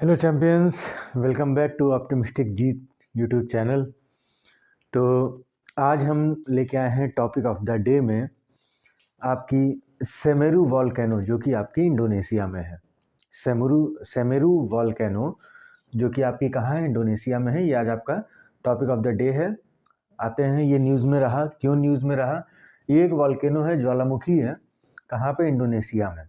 Hello champions, welcome back to optimistic Jeet YouTube channel. तो आज हम लेके आए हैं टॉपिक ऑफ द डे में आपकी सेमेरू वॉल्केनो, जो कि आपकी इंडोनेशिया में है। सेमेरू वॉल्केनो जो कि आपकी कहाँ है, इंडोनेशिया में है। ये आज आपका टॉपिक ऑफ द डे है। आते हैं, ये न्यूज़ में रहा, क्यों न्यूज़ में रहा? ये एक वॉल्केनो है, ज्वालामुखी है। कहाँ पे? इंडोनेशिया में।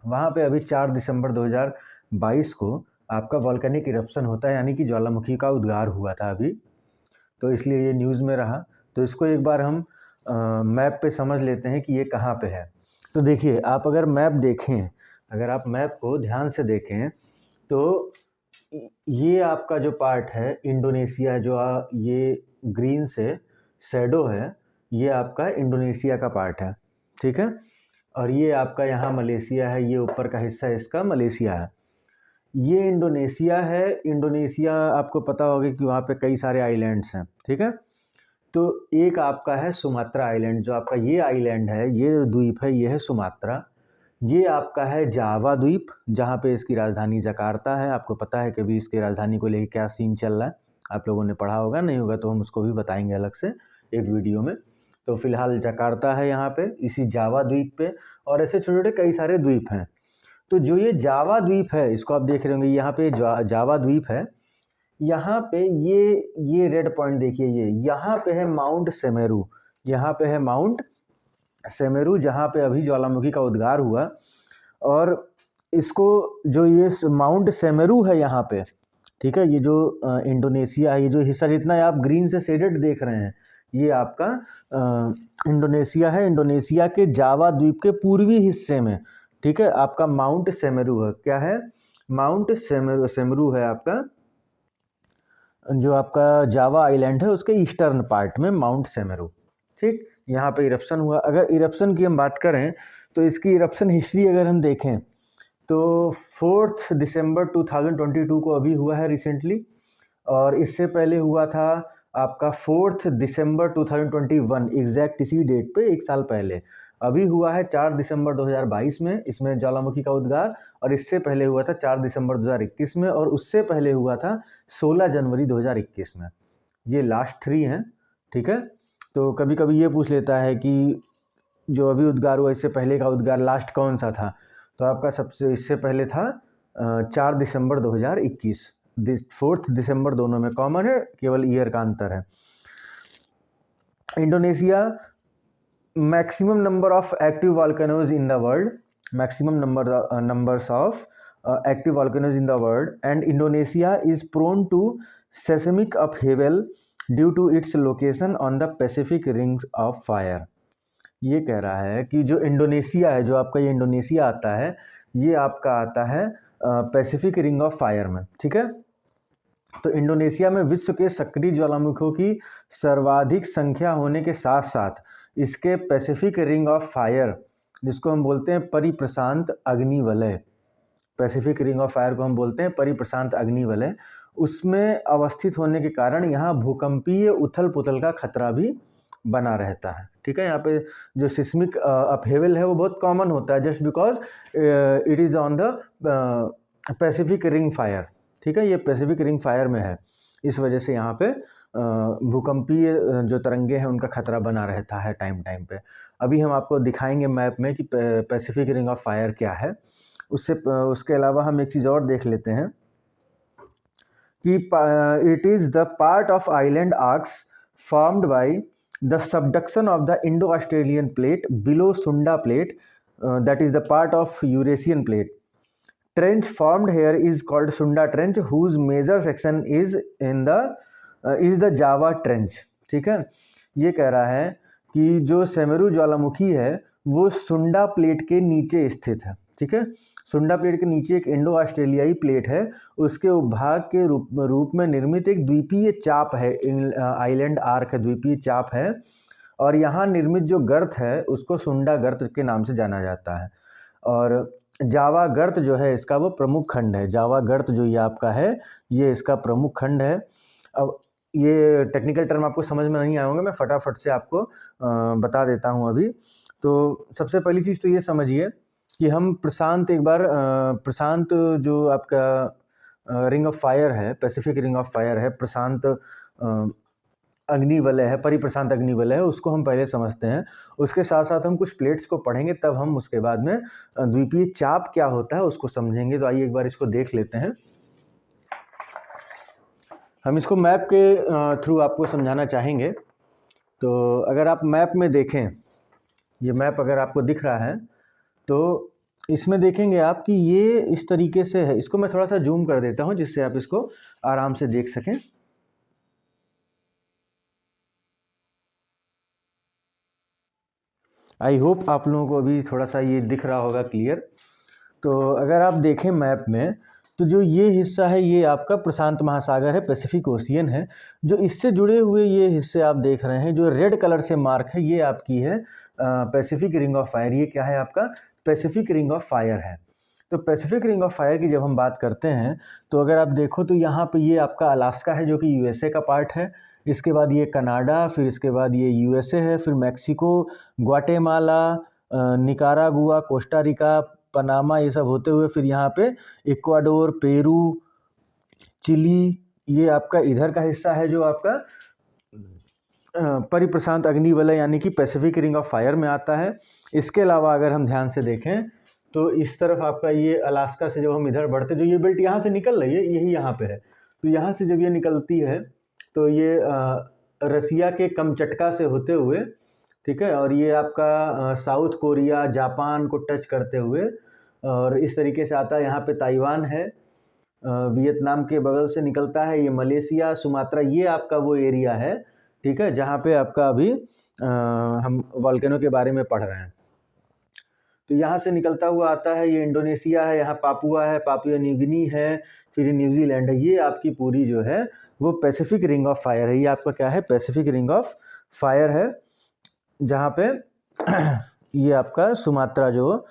वहाँ पे अभी 4 दिसंबर 2022 को आपका वॉल्केनिक इरप्शन होता है, यानी कि ज्वालामुखी का उद्गार हुआ था अभी, तो इसलिए ये न्यूज़ में रहा। तो इसको एक बार हम मैप पे समझ लेते हैं कि ये कहाँ पे है। तो देखिए, आप अगर मैप देखें, अगर आप मैप को ध्यान से देखें तो ये आपका जो पार्ट है इंडोनेशिया, जो ये ग्रीन से शैडो है, ये आपका इंडोनेशिया का पार्ट है, ठीक है। और ये आपका यहाँ मलेशिया है, ये ऊपर का हिस्सा इसका मलेशिया है। ये इंडोनेशिया है। इंडोनेशिया आपको पता होगा कि वहाँ पे कई सारे आइलैंड्स हैं, ठीक है। तो एक आपका है सुमात्रा आइलैंड, जो आपका ये आइलैंड है, ये द्वीप है, ये है सुमात्रा। ये आपका है जावा द्वीप, जहाँ पे इसकी राजधानी जकार्ता है। आपको पता है कि अभी इसकी राजधानी को लेकर क्या सीन चल रहा है, आप लोगों ने पढ़ा होगा, नहीं होगा तो हम उसको भी बताएंगे अलग से एक वीडियो में। तो फिलहाल जकार्ता है यहाँ पे, इसी जावा द्वीप पे, और ऐसे छोटे छोटे कई सारे द्वीप हैं। तो जो ये जावा द्वीप है, इसको आप देख रहे होंगे, यहाँ पे जावा द्वीप है। यहाँ पे ये रेड पॉइंट देखिए, ये यहाँ पे है माउंट सेमेरू। यहाँ पे है माउंट सेमेरू, जहाँ पे अभी ज्वालामुखी का उद्गार हुआ। और इसको जो ये माउंट सेमेरू है यहाँ पे, ठीक है, ये जो इंडोनेशिया है, ये जो हिस्सा जितना आप ग्रीन से शेडेड देख रहे हैं, ये आपका इंडोनेशिया है। इंडोनेशिया के जावा द्वीप के पूर्वी हिस्से में, ठीक है, आपका माउंट सेमेरू है। क्या है? माउंट सेमेरू है आपका, जो आपका जावा आइलैंड है उसके ईस्टर्न पार्ट में माउंट सेमेरू, ठीक। यहाँ पे इरप्शन हुआ। अगर इरप्शन की हम बात करें तो इसकी इरप्शन हिस्ट्री अगर हम देखें तो 4 दिसंबर 2022 को अभी हुआ है रिसेंटली, और इससे पहले हुआ था आपका 4 दिसंबर 2021, एग्जैक्ट इसी डेट पे एक साल पहले। अभी हुआ है 4 दिसंबर 2022 में, इसमें ज्वालामुखी का उद्गार। और इससे पहले हुआ था 4 दिसंबर 2021 में, और उससे पहले हुआ था 16 जनवरी 2021 में। ये लास्ट 3 हैं, ठीक है। तो कभी कभी ये पूछ लेता है कि जो अभी उद्गार हुआ, इससे पहले का उद्गार लास्ट कौन सा था? तो आपका सबसे इससे पहले था 4 दिसंबर 2021। 4 दिसंबर दोनों में कॉमन है, केवल ईयर का अंतर है। Indonesia maximum number of active volcanoes in the world, maximum numbers of active volcanoes in the world, and Indonesia is prone to seismic upheaval due to its location on the Pacific Rings of Fire। ये कह रहा है कि जो Indonesia है, जो आपका ये इंडोनेशिया आता है, ये आपका आता है पैसिफिक रिंग ऑफ फायर में, ठीक है। तो इंडोनेशिया में विश्व के सक्रिय ज्वालामुखियों की सर्वाधिक संख्या होने के साथ साथ इसके पैसिफिक रिंग ऑफ फायर, जिसको हम बोलते हैं परिप्रशांत अग्निवलय, पैसिफिक रिंग ऑफ फायर को हम बोलते हैं परिप्रशांत अग्निवलय, उसमें अवस्थित होने के कारण यहाँ भूकंपीय उथल पुथल का खतरा भी बना रहता है, ठीक है। यहाँ पे जो सिस्मिक अपहेवल है वो बहुत कॉमन होता है, just because it is on the Pacific ring fire, ठीक है। ये पैसिफिक रिंग फायर में है, इस वजह से यहाँ पे भूकंपीय जो तरंगे हैं उनका खतरा बना रहता है टाइम टाइम पे। अभी हम आपको दिखाएंगे मैप में कि पैसिफिक रिंग ऑफ फायर क्या है। उसके अलावा हम एक चीज़ और देख लेते हैं कि it is the part of island arcs formed by the subduction of the Indo Australian plate below Sunda plate, that is the part of Eurasian plate. Trench formed here is called Sunda Trench, whose major section is the Java Trench, ठीक है। ये कह रहा है कि जो Semeru ज्वालामुखी है वो सुंडा प्लेट के नीचे स्थित है, ठीक है। सुंडा प्लेट के नीचे एक इंडो ऑस्ट्रेलियाई प्लेट है, उसके उपभाग के रूप में निर्मित एक द्वीपीय चाप है, आइलैंड आर्क है, द्वीपीय चाप है। और यहाँ निर्मित जो गर्त है उसको सुंडा गर्त के नाम से जाना जाता है। और जावा गर्त जो है इसका वो प्रमुख खंड है। जावा गर्त जो ये आपका है, ये इसका प्रमुख खंड है। अब ये टेक्निकल टर्म आपको समझ में नहीं आएंगे, मैं फटाफट से आपको बता देता हूँ अभी। तो सबसे पहली चीज़ तो ये समझिए कि हम प्रशांत, एक बार प्रशांत जो आपका रिंग ऑफ फायर है, पैसिफिक रिंग ऑफ फायर है, प्रशांत अग्निवलय है, परिप्रशांत अग्निवलय है, उसको हम पहले समझते हैं। उसके साथ साथ हम कुछ प्लेट्स को पढ़ेंगे, तब हम उसके बाद में द्वीपीय चाप क्या होता है उसको समझेंगे। तो आइए एक बार इसको देख लेते हैं। हम इसको मैप के थ्रू आपको समझाना चाहेंगे। तो अगर आप मैप में देखें, ये मैप अगर आपको दिख रहा है तो इसमें देखेंगे आप कि ये इस तरीके से है। इसको मैं थोड़ा सा जूम कर देता हूँ जिससे आप इसको आराम से देख सकें। आई होप आप लोगों को अभी थोड़ा सा ये दिख रहा होगा क्लियर। तो अगर आप देखें मैप में तो जो ये हिस्सा है ये आपका प्रशांत महासागर है, पैसिफिक ओशियन है। जो इससे जुड़े हुए ये हिस्से आप देख रहे हैं, जो रेड कलर से मार्क है, ये आपकी है पैसिफिक रिंग ऑफ फायर। ये क्या है आपका पैसिफिक रिंग ऑफ फायर है। तो पैसिफिक रिंग ऑफ फायर की जब हम बात करते हैं तो अगर आप देखो तो यहाँ पे ये आपका अलास्का है जो कि यूएसए का पार्ट है। इसके बाद ये कनाडा, फिर इसके बाद ये यूएसए है, फिर Mexico, Guatemala, Nicaragua, Costa Rica, Panama, ये सब होते हुए फिर यहाँ पे इक्वाडोर, पेरू, चिली, ये आपका इधर का हिस्सा है जो आपका परिप्रशांत अग्निवलय यानी कि पैसिफिक रिंग ऑफ फायर में आता है। इसके अलावा अगर हम ध्यान से देखें तो इस तरफ आपका ये अलास्का से जब हम इधर बढ़ते, जो ये बेल्ट यहाँ से निकल रही है यही यहाँ पे है। तो यहाँ से जब ये निकलती है तो ये रसिया के कमचटका से होते हुए, ठीक है, और ये आपका साउथ कोरिया, जापान को टच करते हुए और इस तरीके से आता है। यहाँ पे ताइवान है, वियतनाम के बगल से निकलता है, ये मलेशिया, सुमात्रा, ये आपका वो एरिया है, ठीक है, जहाँ पे आपका अभी हम वॉल्केनो के बारे में पढ़ रहे हैं। तो यहाँ से निकलता हुआ आता है, ये इंडोनेशिया है, यहाँ पापुआ है, पापुआ न्यू गिनी है, फिर न्यूजीलैंड है। ये आपकी पूरी जो है वो पैसिफिक रिंग ऑफ फायर है। ये आपका क्या है पैसिफिक रिंग ऑफ फायर है, जहाँ पे ये आपका सुमात्रा, जो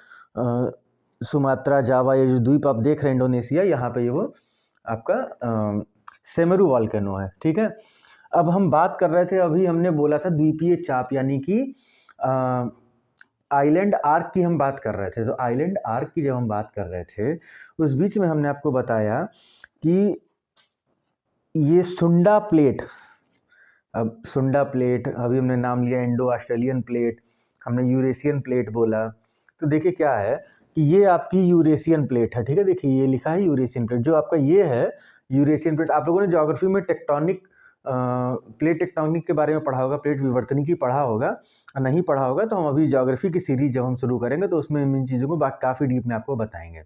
सुमात्रा, जावा, ये जो द्वीप आप देख रहे हैं इंडोनेशिया, यहाँ पे ये वो आपका सेमेरू वॉल्केनो है, ठीक है। अब हम बात कर रहे थे, अभी हमने बोला था द्वीपीय चाप यानी कि आइलैंड आर्क की हम बात कर रहे थे। तो आइलैंड आर्क की जब हम बात कर रहे थे उस बीच में हमने आपको बताया कि ये सुंडा प्लेट, अब सुंडा प्लेट, अभी हमने नाम लिया इंडो ऑस्ट्रेलियन प्लेट, हमने यूरेशियन प्लेट बोला। तो देखिए क्या है कि ये आपकी यूरेशियन प्लेट है, ठीक है। देखिए ये लिखा है यूरेशियन प्लेट, जो आपका ये है यूरेशियन प्लेट। आप लोगों ने ज्योग्राफी में टेक्टोनिक प्लेट टेक्टोनिक के बारे में पढ़ा होगा, प्लेट विवर्तनिकी पढ़ा होगा। नहीं पढ़ा होगा तो हम अभी ज्योग्राफी की सीरीज जब हम शुरू करेंगे तो उसमें इन चीज़ों को काफ़ी डीप में आपको बताएंगे।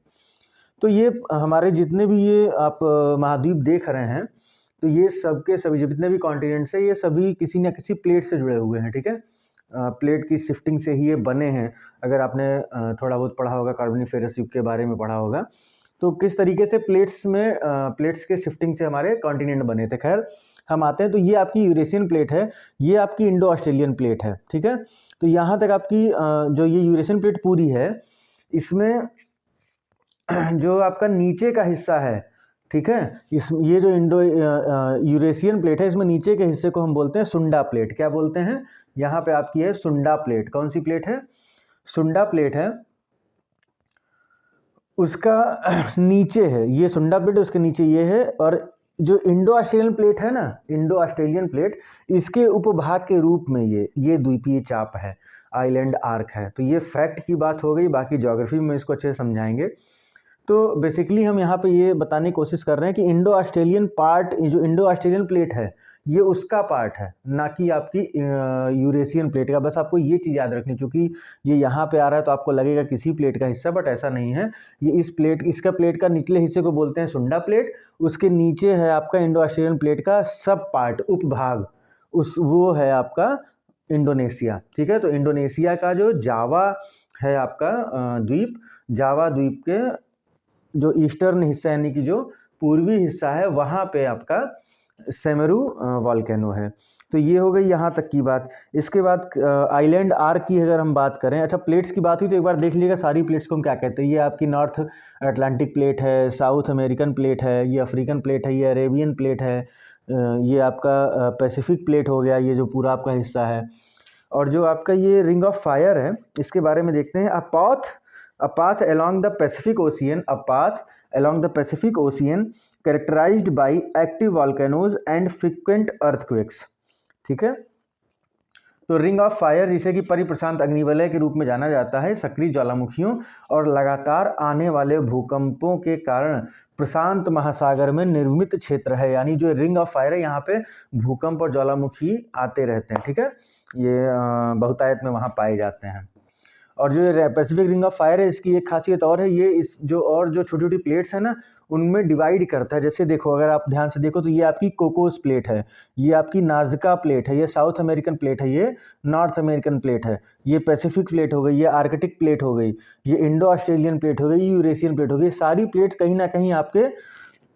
तो ये हमारे जितने भी ये आप महाद्वीप देख रहे हैं, तो ये सबके सभी जितने भी कॉन्टिनेंट्स हैं ये सभी किसी न किसी प्लेट से जुड़े हुए हैं, ठीक है। प्लेट की शिफ्टिंग से ही ये बने हैं। अगर आपने थोड़ा बहुत पढ़ा होगा, कार्बोनिफेरस युग के बारे में पढ़ा होगा, तो किस तरीके से प्लेट्स के शिफ्टिंग से हमारे कॉन्टिनेंट बने थे। खैर हम आते हैं, तो ये आपकी यूरेशियन प्लेट है, ये आपकी इंडो ऑस्ट्रेलियन प्लेट है, ठीक है। तो यहाँ तक आपकी जो ये यूरेशियन प्लेट पूरी है, इसमें जो आपका नीचे का हिस्सा है, ठीक है, ये जो इंडो यूरेशियन प्लेट है, इसमें नीचे के हिस्से को हम बोलते हैं सुंडा प्लेट। क्या बोलते हैं, यहाँ पे आपकी है सुंडा प्लेट। कौन सी प्लेट है, सुंडा प्लेट है, उसका नीचे है ये सुंडा प्लेट, उसके नीचे ये है। और जो इंडो ऑस्ट्रेलियन प्लेट है ना, इंडो ऑस्ट्रेलियन प्लेट, इसके उपभाग के रूप में ये द्वीपीय चाप है, आइलैंड आर्क है। तो ये फैक्ट की बात हो गई, बाकी ज्योग्राफी में इसको अच्छे से समझाएंगे। तो बेसिकली हम यहाँ पे ये बताने की कोशिश कर रहे हैं कि इंडो ऑस्ट्रेलियन पार्ट, जो इंडो ऑस्ट्रेलियन प्लेट है, ये उसका पार्ट है, ना कि आपकी यूरेशियन प्लेट का। बस आपको ये चीज़ याद रखनी, क्योंकि ये यहाँ पे आ रहा है तो आपको लगेगा किसी प्लेट का हिस्सा, बट ऐसा नहीं है। ये इसका प्लेट का निचले हिस्से को बोलते हैं सुंडा प्लेट, उसके नीचे है आपका इंडो ऑस्ट्रेलियन प्लेट का सब पार्ट, उपभाग, वो है आपका इंडोनेशिया, ठीक है। तो इंडोनेशिया का जो जावा है आपका द्वीप, जावा द्वीप के जो ईस्टर्न हिस्सा यानी कि जो पूर्वी हिस्सा है, वहाँ पे आपका सेमेरू वॉल्केनो है। तो ये हो गई यहाँ तक की बात। इसके बाद आइलैंड आर्क की अगर हम बात करें, अच्छा प्लेट्स की बात हुई तो एक बार देख लीजिएगा सारी प्लेट्स को हम क्या कहते हैं। ये आपकी नॉर्थ अटलांटिक प्लेट है, साउथ अमेरिकन प्लेट है, ये अफ्रीकन प्लेट है, ये अरेबियन प्लेट है, ये आपका पैसिफिक प्लेट हो गया, ये जो पूरा आपका हिस्सा है। और जो आपका ये रिंग ऑफ फायर है, इसके बारे में देखते हैं। A path along the Pacific Ocean characterized by active volcanoes and frequent earthquakes. ठीक है, तो रिंग ऑफ फायर जिसे कि परिप्रशांत अग्निवलय के रूप में जाना जाता है, सक्रिय ज्वालामुखियों और लगातार आने वाले भूकंपों के कारण प्रशांत महासागर में निर्मित क्षेत्र है। यानी जो रिंग ऑफ फायर है, यहाँ पे भूकंप और ज्वालामुखी आते रहते हैं। ठीक है, ये बहुतायत में वहाँ पाए जाते हैं। और जो पैसिफिक रिंग ऑफ फायर है, इसकी एक खासियत और है, ये इस जो छोटी छोटी प्लेट्स है ना, उनमें डिवाइड करता है। जैसे देखो, अगर आप ध्यान से देखो तो ये आपकी कोकोस प्लेट है, ये आपकी नाजका प्लेट है, ये साउथ अमेरिकन प्लेट है, ये नॉर्थ अमेरिकन प्लेट है, ये पैसिफिक प्लेट हो गई, ये आर्कटिक प्लेट हो गई, ये इंडो ऑस्ट्रेलियन प्लेट हो गई, ये यूरेशियन प्लेट हो गई। सारी प्लेट कहीं ना कहीं आपके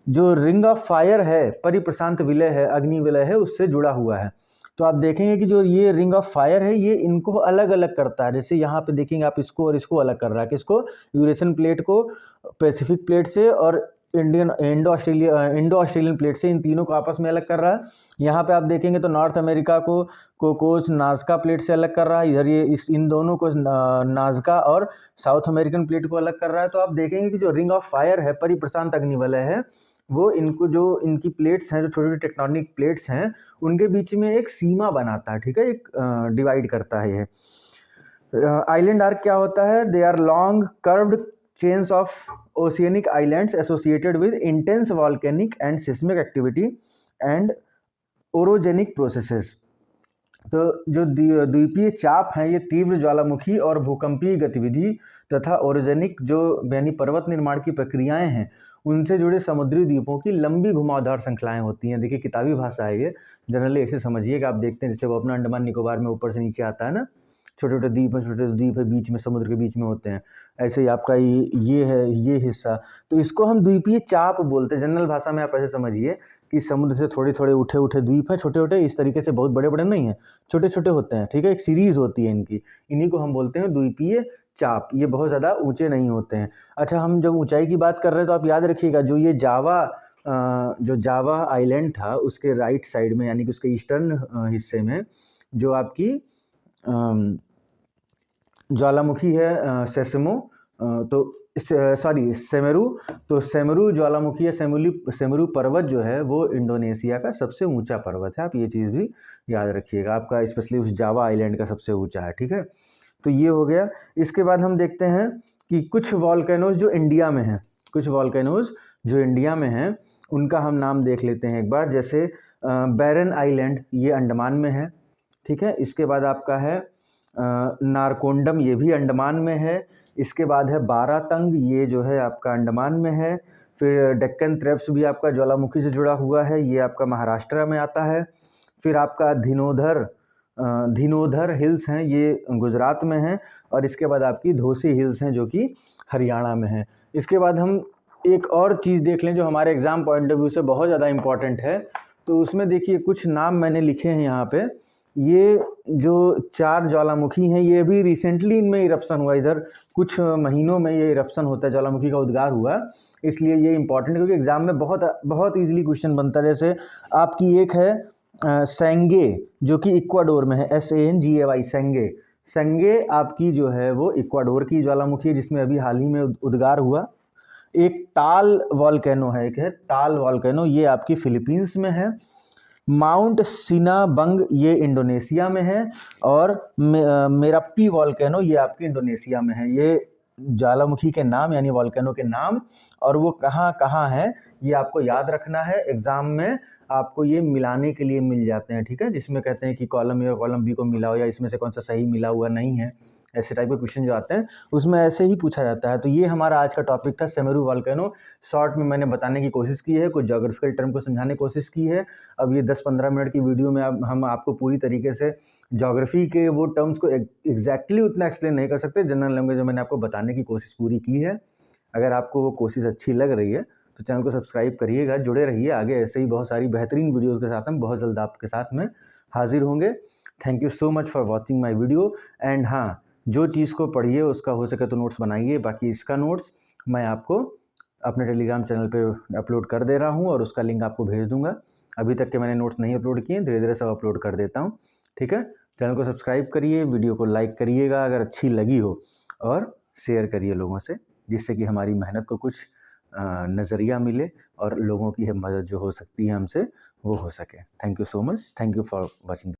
जो रिंग ऑफ फायर है, परिप्रशांत विलय है, अग्नि विलय है, उससे जुड़ा हुआ है। तो आप देखेंगे कि जो ये रिंग ऑफ फायर है, ये इनको अलग अलग करता है। जैसे यहाँ पे देखेंगे आप, इसको और इसको अलग कर रहा है। किसको? यूरेशियन प्लेट को पैसिफिक प्लेट से, और इंडो ऑस्ट्रेलियन प्लेट से, इन तीनों को आपस में अलग कर रहा है। यहाँ पे आप देखेंगे तो नॉर्थ अमेरिका को कोकोस नाजका प्लेट से अलग कर रहा है, इधर ये इन दोनों को नाजका और साउथ अमेरिकन प्लेट को अलग कर रहा है। तो आप देखेंगे कि जो रिंग ऑफ फायर है, परिप्रशांत अग्निवलय है, वो इनको जो इनकी प्लेट्स हैं, जो छोटी छोटी टेक्टोनिक प्लेट्स हैं, उनके बीच में एक सीमा बनाता है। ठीक है, एक डिवाइड करता है ये। आइलैंड आर्क क्या होता है? They are long curved chains of oceanic islands associated with intense volcanic and seismic activity and orogenic processes. तो जो द्वीपीय चाप हैं, ये तीव्र ज्वालामुखी और भूकंपीय गतिविधि तथा ओरोजेनिक जो यानी पर्वत निर्माण की प्रक्रियाएं हैं, उनसे जुड़े समुद्री द्वीपों की लंबी घुमावदार श्रृंखलाएं होती हैं। देखिए, किताबी भाषा है ये, जनरली ऐसे समझिए कि आप देखते हैं जैसे वो अपना अंडमान निकोबार में ऊपर से नीचे आता है ना, छोटे छोटे द्वीप है, छोटे द्वीप है, बीच में समुद्र के बीच में होते हैं। ऐसे ही आपका ये है, ये हिस्सा, तो इसको हम द्वीपीय चाप बोलते हैं। जनरल भाषा में आप ऐसे समझिए कि समुद्र से थोड़े थोड़े उठे उठे द्वीप हैं, छोटे छोटे, इस तरीके से, बहुत बड़े बड़े नहीं हैं, छोटे छोटे होते हैं। ठीक है, एक सीरीज होती है इनकी, इन्हीं को हम बोलते हैं द्वीपीय चाप। ये बहुत ज़्यादा ऊंचे नहीं होते हैं। अच्छा, हम जब ऊंचाई की बात कर रहे हैं तो आप याद रखिएगा, जो ये जावा आइलैंड था, उसके राइट साइड में, यानी कि उसके ईस्टर्न हिस्से में जो आपकी ज्वालामुखी है, सेमेरू। तो सेमेरू ज्वालामुखी या सेमेरू पर्वत जो है, वो इंडोनेशिया का सबसे ऊंचा पर्वत है। आप ये चीज़ भी याद रखिएगा, आपका स्पेशली उस जावा आइलैंड का सबसे ऊंचा है। ठीक है, तो ये हो गया। इसके बाद हम देखते हैं कि कुछ वॉल्केनोज जो इंडिया में हैं, उनका हम नाम देख लेते हैं एक बार। जैसे बैरन आइलैंड, ये अंडमान में है। ठीक है, इसके बाद आपका है नारकोंडम, ये भी अंडमान में है। इसके बाद है बारातंग, ये जो है आपका अंडमान में है। फिर डेक्कन ट्रेप्स भी आपका ज्वालामुखी से जुड़ा हुआ है, ये आपका महाराष्ट्र में आता है। फिर आपका धिनोधर हिल्स हैं, ये गुजरात में हैं। और इसके बाद आपकी धोसी हिल्स हैं, जो कि हरियाणा में हैं। इसके बाद हम एक और चीज़ देख लें जो हमारे एग्ज़ाम पॉइंट ऑफ व्यू से बहुत ज़्यादा इम्पॉर्टेंट है। तो उसमें देखिए, कुछ नाम मैंने लिखे हैं यहाँ पे। ये जो 4 ज्वालामुखी हैं, ये भी रिसेंटली इनमें इरप्शन हुआ, इधर कुछ महीनों में ये इरप्शन होता है, ज्वालामुखी का उद्गार हुआ। इसलिए ये इंपॉर्टेंट है, क्योंकि एग्जाम में बहुत ईजिली क्वेश्चन बनता है। जैसे आपकी एक है सेंगे, जो कि इक्वाडोर में है, SANGAY, सेंगे आपकी जो है वो इक्वाडोर की ज्वालामुखी है, जिसमें अभी हाल ही में उद्गार हुआ। एक टाल वॉल्केनो है, एक है टाल वॉल्केनो, ये आपकी फिलीपींस में है। माउंट सिनाबंग, ये इंडोनेशिया में है। और मेराप्पी वॉल्केनो, ये आपकी इंडोनेशिया में है। ये ज्वालामुखी के नाम, यानी वॉल्केनो के नाम, और वो कहाँ कहाँ है, ये आपको याद रखना है। एग्जाम में आपको ये मिलाने के लिए मिल जाते हैं। ठीक है, जिसमें कहते हैं कि कॉलम ए और कॉलम बी को मिलाओ, या इसमें से कौन सा सही मिला हुआ नहीं है, ऐसे टाइप के क्वेश्चन जो आते हैं उसमें ऐसे ही पूछा जाता है। तो ये हमारा आज का टॉपिक था, सेमेरू वॉल्केनो। शॉर्ट में मैंने बताने की कोशिश की है, कुछ ज्योग्राफिकल टर्म को समझाने की कोशिश की है। अब ये 10-15 मिनट की वीडियो में हम आपको पूरी तरीके से ज्योग्राफी के वो टर्म्स को एग्जैक्टली उतना एक्सप्लेन नहीं कर सकते। जनरल लैंग्वेज में मैंने आपको बताने की कोशिश पूरी की है। अगर आपको वो कोशिश अच्छी लग रही है तो चैनल को सब्सक्राइब करिएगा, जुड़े रहिए। आगे ऐसे ही बहुत सारी बेहतरीन वीडियोज़ के साथ हम बहुत जल्द आपके साथ में हाजिर होंगे। Thank you so much for watching my video. And हाँ, जो चीज़ को पढ़िए उसका हो सके तो नोट्स बनाइए। बाकी इसका नोट्स मैं आपको अपने टेलीग्राम चैनल पे अपलोड कर दे रहा हूँ, और उसका लिंक आपको भेज दूंगा। अभी तक के मैंने नोट्स नहीं अपलोड किए, धीरे धीरे सब अपलोड कर देता हूँ। ठीक है, चैनल को सब्सक्राइब करिए, वीडियो को लाइक करिएगा अगर अच्छी लगी हो, और शेयर करिए लोगों से, जिससे कि हमारी मेहनत को कुछ नज़रिया मिले और लोगों की मदद जो हो सकती है हमसे वो हो सके। Thank you so much, thank you for watching.